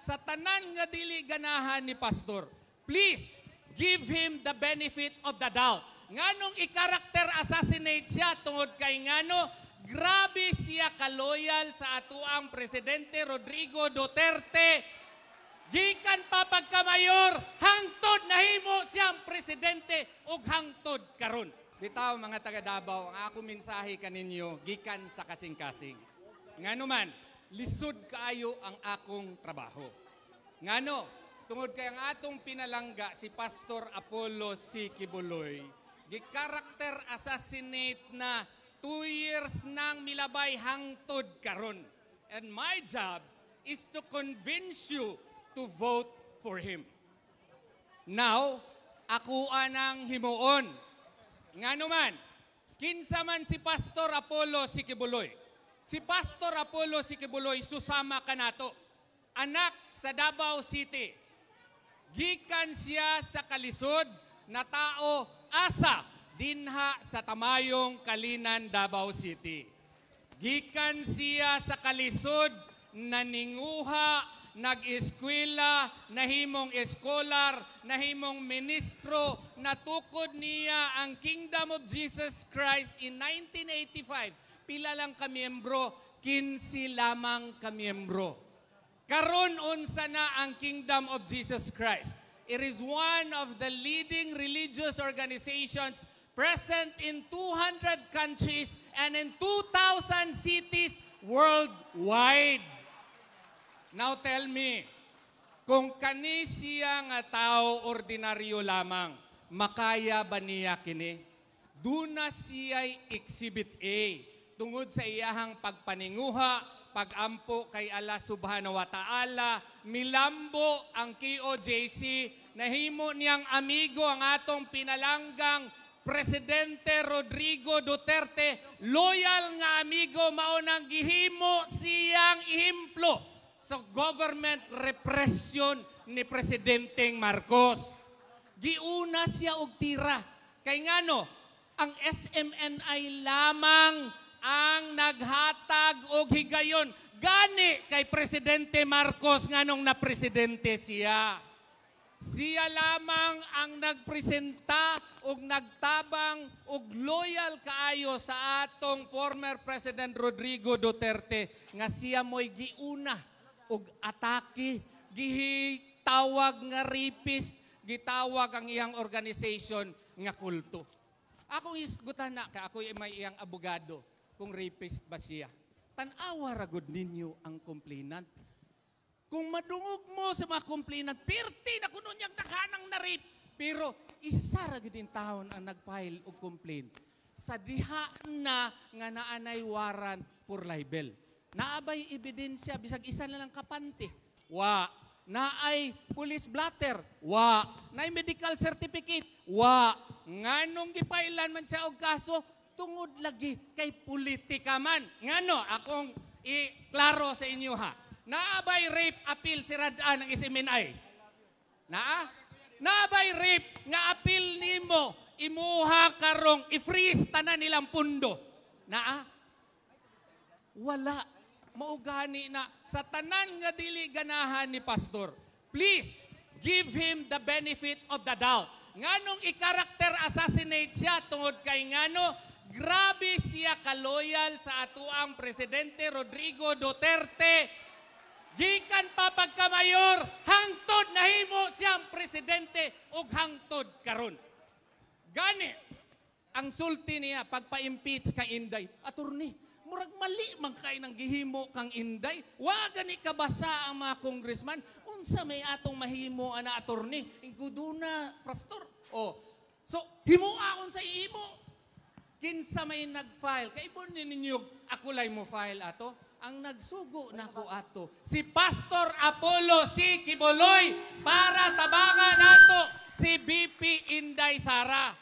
sa tanan nga dili ganahan ni pastor, please give him the benefit of the doubt. Nganong i-character assassinate siya tungod kay ngano grabe siya kaloyal sa atuang presidente Rodrigo Duterte. Gikan pa pagkamayor, hangtod nahimo siyang presidente ug hangtod karon. Bitaw mga taga Davao, ang ako mensahe kaninyo gikan sa kasing-kasing. Ngano man, lisod kaayo ang akong trabaho. Ngano, tungod kay ang atong pinalangga si Pastor Apollo C. Kibuloy, gi-character assassinate na 2 years nang milabay hangtod karon. And my job is to convince you to vote for him. Now, ako anang himuon. Ngano man, kinsa man si Pastor Apollo C. Kibuloy. Si Pastor Apollo C. Kibuloy susama kanato. Anak sa Davao City. Gikan siya sa kalisod na tao asa dinha sa Tamayong, Kalinan, Davao City. Gikan siya sa kalisod na ninguha, nag-eskwela, nahimong eskolar, nahimong ministro, natukod niya ang Kingdom of Jesus Christ in 1985. Pila lang kamiyembro, 15 lamang kamiyembro. Karon unsa na ang Kingdom of Jesus Christ. It is one of the leading religious organizations present in 200 countries and in 2,000 cities worldwide. Now tell me, kung kani siya nga tao ordinaryo lamang, makaya ba niya kini? Duna siya'y Exhibit A, tungod sa iyahang pagpaninguha, pagampo kay Allah subhanahu wa ta'ala, milambo ang KOJC, nahimo niyang amigo ang atong pinalanggang Presidente Rodrigo Duterte, loyal nga amigo, maunang gihimo siyang ihimplo sa government repression ni Presidenteng Marcos. Giuna siya og tira. Kay ngano, ang SMNI lamang ang naghatag og higayon. Gani kay Presidente Marcos nganong na-presidente siya. Siya lamang ang nagpresenta og nagtabang og loyal kaayo sa atong former President Rodrigo Duterte nga siya mo'y giuna og atake, gitawag nga rapist, gitawag ang iyang organization nga kulto. Akong isgutan na, kaya ako may iyang abogado, kung rapist ba siya. Tanawa ragod ninyo ang complainant. Kung madungog mo sa mga complainant, pirti na kuno niyang nakanang na-rape. Pero isa ragod din taon ang nag-file og complaint. Sa diha na nga naanay warrant for libel. Naabay ebidensya, bisag isa na lang kapante. Wa. Naay police blatter. Wa. Naay medical certificate. Wa. Nganong gipailan man siya og kaso, tungod lagi kay politika man. Ngano, akong i-klaro sa inyo ha. Naabay rape appeal si Radaan ng SMNI. Naabay rape nga appeal nimo, imuha karong i-freeze tanan nilang pundo. Wala. Maugani na sa tanan nga dili ganahan ni pastor, please give him the benefit of the doubt. Nganong i-character assassinate siya tungod kay ngano grabe siya kaloyal sa atuang presidente Rodrigo Duterte. Gikan pa pagkamayor, hangtod nahimo siyang presidente ug hangtod karon. Gani ang sulti niya pagpa-impeach kay Inday, attorney, murag mali man kay nang gihimo kang Inday. Wa gani kabasa ang mga congressman. Unsa may atong mahimo ana attorney? Ingkuduna, pastor. So himuaon sa imo. Kinsa may nag-file? Kay ibon ninyo ako lay mo file ato. Ang nagsugo nako ato si Pastor Apollo C. Kibuloy para tabangan nato si BP Inday Sara.